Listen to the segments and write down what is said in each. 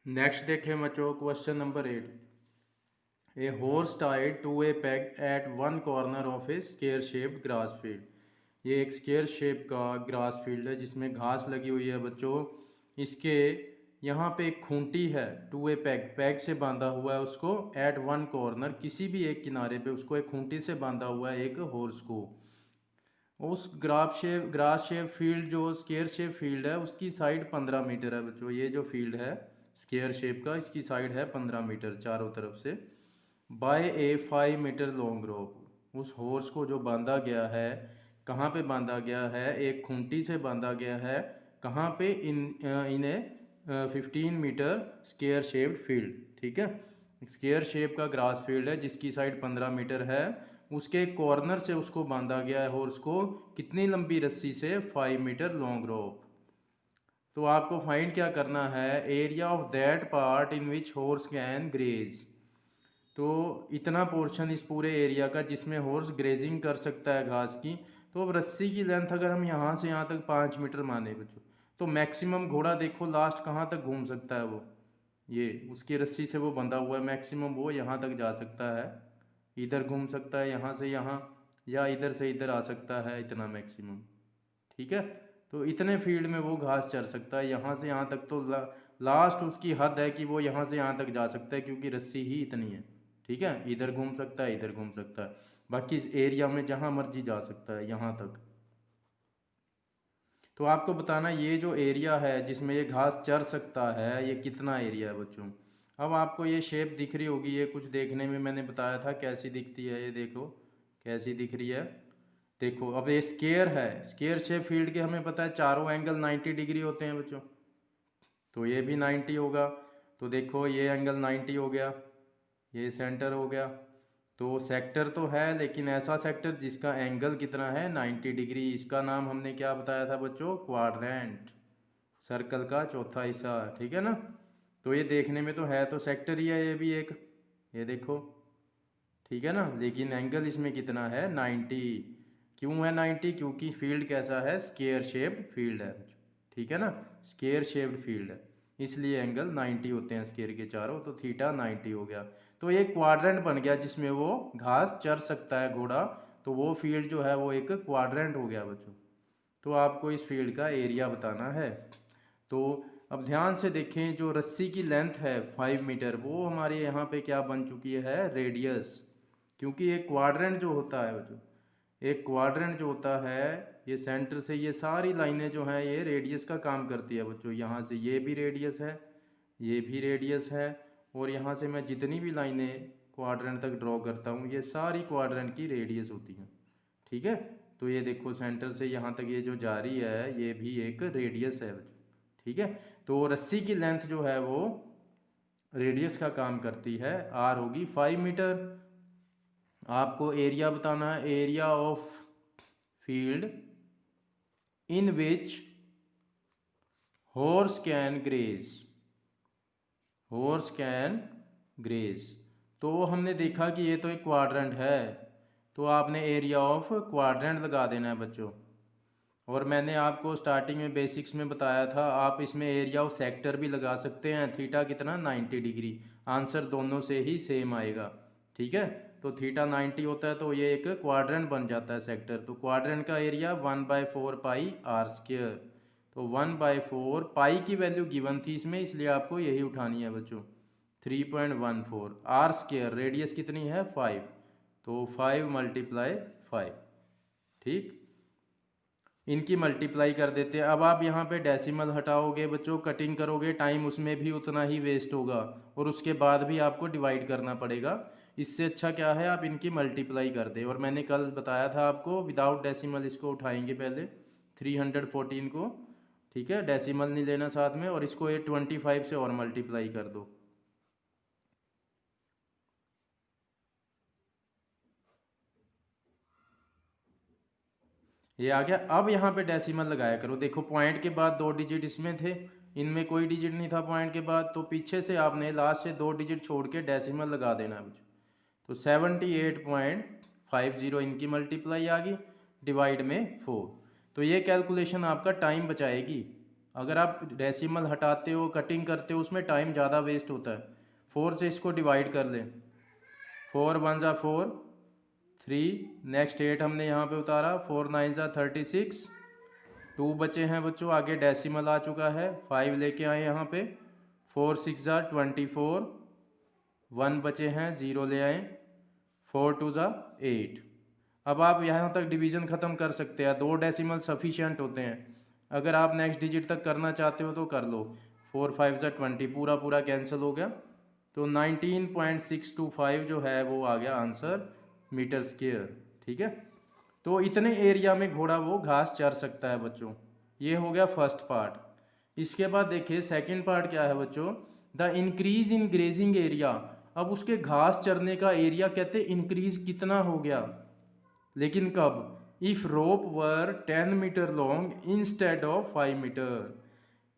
Next देखें बच्चों, question number 8। A horse tied to a peg at one corner of a square shaped grass field. ये एक square shape का grass field है जिसमें घास लगी हुई है बच्चों। इसके यहाँ पे एक खूंटी है, टू ए पेग, पेग से बांधा हुआ है उसको, एट वन कॉर्नर, किसी भी एक किनारे पे उसको एक खूंटी से बांधा हुआ है एक हॉर्स को। उस ग्रास शेप फील्ड, जो स्क्वेयर शेप फील्ड है, उसकी साइड 15 मीटर है बच्चों। ये जो फील्ड है स्क्वेयर शेप का, इसकी साइड है 15 मीटर चारों तरफ से। बाय ए 5 मीटर लॉन्ग रोप। उस हॉर्स को जो बांधा गया है, कहाँ पे बांधा गया है? एक खूंटी से बांधा गया है। कहाँ पे? इन ए 15 मीटर स्क्वेयर शेप्ड फील्ड। ठीक है, स्क्वेयर शेप का ग्रास फील्ड है जिसकी साइड 15 मीटर है। उसके कॉर्नर से उसको बांधा गया है हॉर्स को, कितनी लंबी रस्सी से? 5 मीटर लॉन्ग रोप। तो आपको फाइंड क्या करना है? Area of that part in which horse can graze. तो इतना पोर्शन इस पूरे एरिया का जिसमें हॉर्स ग्रेजिंग कर सकता है घास की। तो अब रस्सी की लेंथ अगर हम यहाँ से यहाँ तक 5 मीटर माने बच्चों, तो मैक्सिमम घोड़ा देखो लास्ट कहाँ तक घूम सकता है वो, ये उसकी रस्सी से वो बंधा हुआ है, मैक्सिमम वो यहाँ तक जा सकता है। इधर घूम सकता है यहाँ से यहाँ, या इधर से इधर आ सकता है, इतना मैक्सिमम। ठीक है, तो इतने फील्ड में वो घास चर सकता है। यहाँ से यहाँ तक तो लास्ट उसकी हद है कि वो यहाँ से यहाँ तक जा सकता है, क्योंकि रस्सी ही इतनी है। ठीक है, इधर घूम सकता है, इधर घूम सकता है, बाकी इस एरिया में जहाँ मर्जी जा सकता है यहाँ तक। तो आपको बताना ये जो एरिया है जिसमें ये घास चर सकता है, ये कितना एरिया है बच्चों। अब आपको ये शेप दिख रही होगी, ये कुछ देखने में मैंने बताया था कैसी दिखती है, ये देखो कैसी दिख रही है। देखो अब ये स्केयर है, स्केयर शेप फील्ड के हमें पता है चारों एंगल 90 डिग्री होते हैं बच्चों, तो ये भी 90 होगा। तो देखो ये एंगल 90 हो गया, ये सेंटर हो गया। तो सेक्टर तो है, लेकिन ऐसा सेक्टर जिसका एंगल कितना है? 90 डिग्री। इसका नाम हमने क्या बताया था बच्चों? क्वाड्रेंट, सर्कल का चौथा हिस्सा। ठीक है ना, तो ये देखने में तो है तो सेक्टर ही है ये भी एक, ये देखो। ठीक है ना, लेकिन एंगल इसमें कितना है? 90। क्यों है 90? क्योंकि फील्ड कैसा है? स्केयर शेप्ड फील्ड है। ठीक है ना, स्केयर शेप्ड फील्ड है, इसलिए एंगल 90 होते हैं स्केयर के चारों, तो थीटा 90 हो गया। तो ये क्वाड्रेंट बन गया जिसमें वो घास चर सकता है घोड़ा, तो वो फील्ड जो है वो एक क्वाड्रेंट हो गया बच्चों। तो आपको इस फील्ड का एरिया बताना है। तो अब ध्यान से देखें, जो रस्सी की लेंथ है 5 मीटर, वो हमारे यहाँ पे क्या बन चुकी है? रेडियस। क्योंकि एक क्वाड्रेंट जो होता है बच्चों, एक क्वाड्रेंट जो होता है, ये सेंटर से ये सारी लाइनें जो हैं ये रेडियस का काम करती है बच्चों। यहाँ से ये भी रेडियस है, ये भी रेडियस है, और यहाँ से मैं जितनी भी लाइनें क्वाड्रेंट तक ड्रॉ करता हूँ ये सारी क्वाड्रेंट की रेडियस होती हैं। ठीक है, तो ये देखो सेंटर से यहाँ तक ये जो जा रही है ये भी एक रेडियस है बच्चों। ठीक है, तो रस्सी की लेंथ जो है वो रेडियस का काम करती है, आर होगी 5 मीटर। आपको एरिया बताना है, area of field in which horse can graze, horse can graze. तो हमने देखा कि ये तो एक क्वाड्रेंट है, तो आपने एरिया ऑफ क्वाड्रेंट लगा देना है बच्चों। और मैंने आपको स्टार्टिंग में बेसिक्स में बताया था, आप इसमें एरिया ऑफ सेक्टर भी लगा सकते हैं। थीटा कितना? 90 डिग्री। आंसर दोनों से ही सेम आएगा। ठीक है, तो थीटा 90 होता है तो ये एक क्वाड्रेंट बन जाता है सेक्टर। तो क्वाड्रेंट का एरिया 1/4 पाई आर स्क्वेयर। तो 1/4 पाई की वैल्यू गिवन थी इसमें, इसलिए आपको यही उठानी है बच्चों, 3.14। आर स्क्वेयर, रेडियस कितनी है? 5, तो 5 × 5। ठीक, इनकी मल्टीप्लाई कर देते हैं। अब आप यहाँ पे डेसिमल हटाओगे बच्चों, कटिंग करोगे, टाइम उसमें भी उतना ही वेस्ट होगा, और उसके बाद भी आपको डिवाइड करना पड़ेगा। इससे अच्छा क्या है, आप इनकी मल्टीप्लाई कर दें। और मैंने कल बताया था आपको, विदाउट डेसिमल इसको उठाएंगे पहले 314 को। ठीक है, डेसिमल नहीं लेना साथ में, और इसको 25 से और मल्टीप्लाई कर दो। ये आ गया। अब यहाँ पे डेसिमल लगाया करो। देखो पॉइंट के बाद 2 डिजिट इसमें थे, इनमें कोई डिजिट नहीं था पॉइंट के बाद, तो पीछे से आपने लास्ट से 2 डिजिट छोड़ के डेसिमल लगा देना है मुझे। तो 78.50 इनकी मल्टीप्लाई आ गई, डिवाइड में 4। तो ये कैलकुलेशन आपका टाइम बचाएगी, अगर आप डेसिमल हटाते हो, कटिंग करते हो, उसमें टाइम ज़्यादा वेस्ट होता है। 4 से इसको डिवाइड कर लें, 4 1 ज़ा 4, 3, नेक्स्ट 8 हमने यहाँ पे उतारा, 4 9 ज़ा 36, 2 बचे हैं बच्चों, आगे डेसिमल आ चुका है, 5 लेके आए यहाँ पे, 4 6 ज़ा 24, 1 बचे हैं, 0 ले आए, 4 2 ज़ा 8। अब आप यहाँ तक डिवीजन ख़त्म कर सकते हैं, 2 डेसिमल सफिशिएंट होते हैं। अगर आप नेक्स्ट डिजिट तक करना चाहते हो तो कर लो, 4 5 ज़ा 20, पूरा पूरा कैंसिल हो गया, तो 19.625 जो है वो आ गया आंसर मीटर स्क्वायर। ठीक है, तो इतने एरिया में घोड़ा वो घास चर सकता है बच्चों। ये हो गया फर्स्ट पार्ट। इसके बाद देखिए सेकंड पार्ट क्या है बच्चों, the increase in grazing area. अब उसके घास चरने का एरिया कहते इंक्रीज कितना हो गया, लेकिन कब, if rope were 10 meter long instead of 5 meter.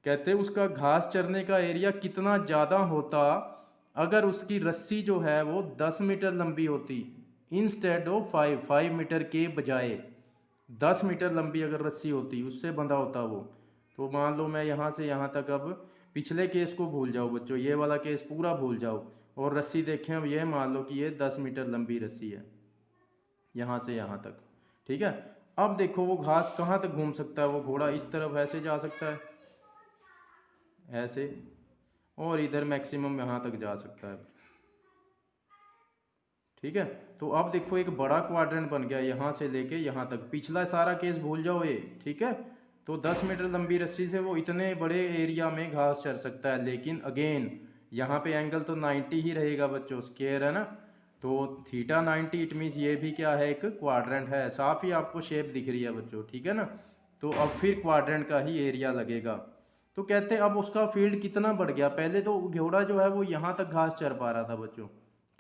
कहते उसका घास चरने का एरिया कितना ज़्यादा होता अगर उसकी रस्सी जो है वो 10 मीटर लंबी होती, इंस्टेड ऑफ 5 मीटर के बजाय 10 मीटर लंबी अगर रस्सी होती, उससे बंधा होता वो। तो मान लो मैं यहाँ से यहाँ तक, अब पिछले केस को भूल जाओ बच्चों, ये वाला केस पूरा भूल जाओ, और रस्सी देखें, अब ये मान लो कि ये 10 मीटर लंबी रस्सी है यहाँ से यहाँ तक। ठीक है, अब देखो वो घास कहाँ तक घूम सकता है, वो घोड़ा इस तरफ ऐसे जा सकता है, ऐसे, और इधर मैक्सिमम यहाँ तक जा सकता है। ठीक है, तो अब देखो एक बड़ा क्वाड्रेंट बन गया यहाँ से लेके यहाँ तक, पिछला सारा केस भूल जाओ ये। ठीक है, तो 10 मीटर लंबी रस्सी से वो इतने बड़े एरिया में घास चर सकता है, लेकिन अगेन यहाँ पे एंगल तो 90 ही रहेगा बच्चों, स्क्वायर है ना, तो थीटा 90, इट मीन्स ये भी क्या है, एक क्वाड्रेंट है। साफ ही आपको शेप दिख रही है बच्चों, ठीक है ना, तो अब फिर क्वाड्रेंट का ही एरिया लगेगा। तो कहते हैं अब उसका फील्ड कितना बढ़ गया, पहले तो घोड़ा जो है वो यहाँ तक घास चर पा रहा था बच्चों।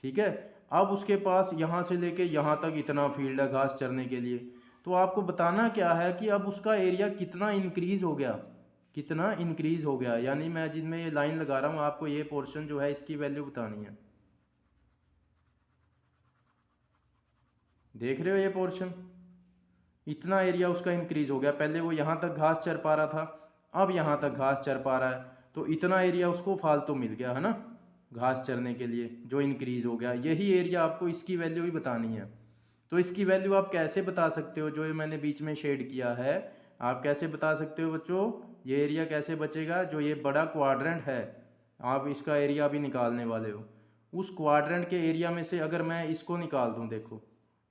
ठीक है, अब उसके पास यहाँ से लेके यहाँ तक इतना फील्ड है घास चरने के लिए। तो आपको बताना क्या है कि अब उसका एरिया कितना इंक्रीज हो गया, कितना इंक्रीज हो गया, यानी मैं जिसमें ये लाइन लगा रहा हूँ आपको ये पोर्शन जो है इसकी वैल्यू बतानी है। देख रहे हो ये पोर्शन, इतना एरिया उसका इंक्रीज हो गया, पहले वो यहाँ तक घास चर पा रहा था, अब यहाँ तक घास चर पा रहा है, तो इतना एरिया उसको फालतू मिल गया है ना घास चरने के लिए, जो इंक्रीज हो गया। यही एरिया आपको इसकी वैल्यू ही बतानी है। तो इसकी वैल्यू आप कैसे बता सकते हो, जो ये मैंने बीच में शेड किया है, आप कैसे बता सकते हो बच्चों, ये एरिया कैसे बचेगा, जो ये बड़ा क्वाड्रेंट है आप इसका एरिया भी निकालने वाले हो, उस क्वाड्रेंट के एरिया में से अगर मैं इसको निकाल दूं, देखो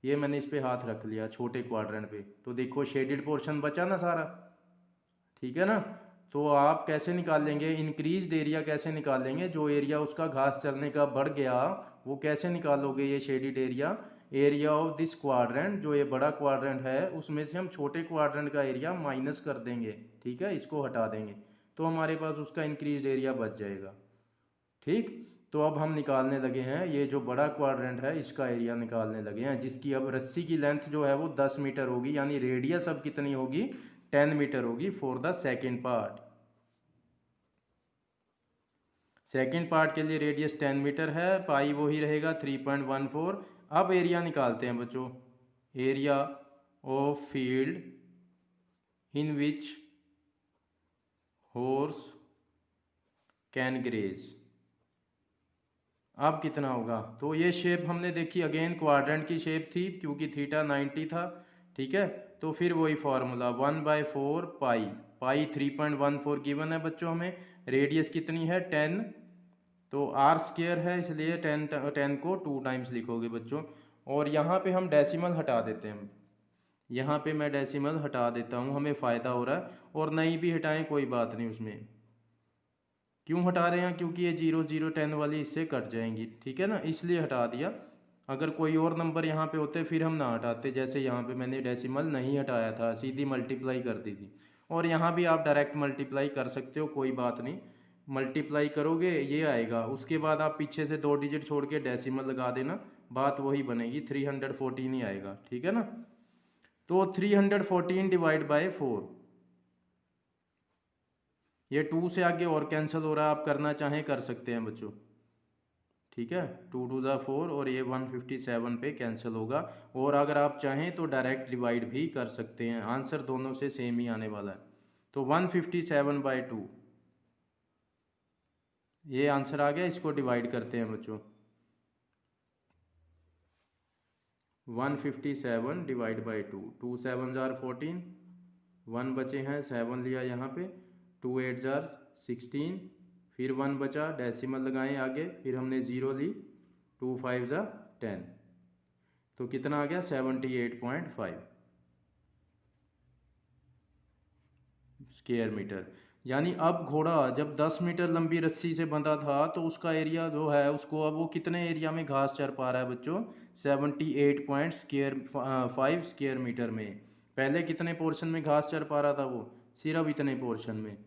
ये मैंने इस पे हाथ रख लिया छोटे क्वाड्रेंट पे, तो देखो शेडेड पोर्शन बचा ना सारा। ठीक है ना, तो आप कैसे निकाल लेंगे इंक्रीज्ड एरिया, कैसे निकाल लेंगे, जो एरिया उसका घास चरने का बढ़ गया वो कैसे निकालोगे, ये shaded area, area of this quadrant, जो ये बड़ा क्वाड्रेंट है उसमें से हम छोटे क्वाड्रेंट का एरिया माइनस कर देंगे। ठीक है, इसको हटा देंगे, तो हमारे पास उसका इंक्रीज्ड एरिया बच जाएगा। ठीक, तो अब हम निकालने लगे हैं ये जो बड़ा क्वाड्रेंट है इसका एरिया निकालने लगे हैं, जिसकी अब रस्सी की लेंथ जो है वो 10 मीटर होगी, यानी रेडियस अब कितनी होगी, 10 मीटर होगी for the second part. Second part के लिए रेडियस 10 मीटर है, पाई वो ही रहेगा 3.14। अब एरिया निकालते हैं बच्चों, area of field in which horse can graze. अब कितना होगा, तो ये शेप हमने देखी, अगेन क्वाड्रेंट की शेप थी क्योंकि थीटा 90 था। ठीक है, तो फिर वही फार्मूला 1/4 पाई, पाई 3.14 गिवन है बच्चों हमें, रेडियस कितनी है 10, तो आर स्क्वायर है इसलिए 10 को 2 टाइम्स लिखोगे बच्चों। और यहाँ पे हम डेसिमल हटा देते हैं, यहाँ पे मैं डेसिमल हटा देता हूँ, हमें फ़ायदा हो रहा है, और नहीं भी हटाएं कोई बात नहीं उसमें। क्यों हटा रहे हैं, क्योंकि ये 0 0 10 वाली इससे कट जाएंगी। ठीक है ना, इसलिए हटा दिया, अगर कोई और नंबर यहाँ पे होते फिर हम ना हटाते, जैसे यहाँ पे मैंने डेसिमल नहीं हटाया था, सीधी मल्टीप्लाई कर दी थी। और यहाँ भी आप डायरेक्ट मल्टीप्लाई कर सकते हो, कोई बात नहीं, मल्टीप्लाई करोगे ये आएगा, उसके बाद आप पीछे से 2 डिजिट छोड़ के डेसिमल लगा देना, बात वही बनेगी, 314 ही आएगा। ठीक है ना, तो 314 डिवाइड बाय 4, ये 2 से आगे और कैंसिल हो रहा है, आप करना चाहें कर सकते हैं बच्चों। ठीक है, 2 2 ज़ा 4 और ये 157 पे कैंसिल होगा, और अगर आप चाहें तो डायरेक्ट डिवाइड भी कर सकते हैं, आंसर दोनों से सेम ही आने वाला है। तो 157/2 ये आंसर आ गया। इसको डिवाइड करते हैं बच्चों, 157 डिवाइड बाई 2, 2 7 जार 14, 1 बचे हैं, 7 लिया यहाँ पे, 2 8 जार 16, फिर 1 बचा, डेसिमल लगाएं आगे, फिर हमने 0 ली, 2 5 जार 10, तो कितना आ गया 78.5 स्क्वायर मीटर। यानी अब घोड़ा जब 10 मीटर लंबी रस्सी से बंधा था तो उसका एरिया जो है उसको अब वो कितने एरिया में घास चर पा रहा है बच्चों, 78.5 स्क्वायर मीटर में। पहले कितने पोर्शन में घास चर पा रहा था वो, सिर्फ इतने पोर्शन में।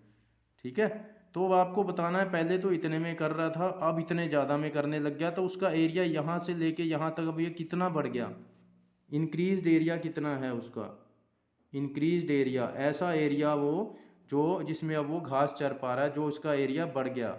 ठीक है, तो अब आपको बताना है पहले तो इतने में कर रहा था, अब इतने ज़्यादा में करने लग गया, तो उसका एरिया यहाँ से लेके यहाँ तक अब ये कितना बढ़ गया, इंक्रीज्ड एरिया कितना है उसका, इंक्रीज्ड एरिया, ऐसा एरिया वो जो जिसमें अब वो घास चर पा रहा है, जो उसका एरिया बढ़ गया।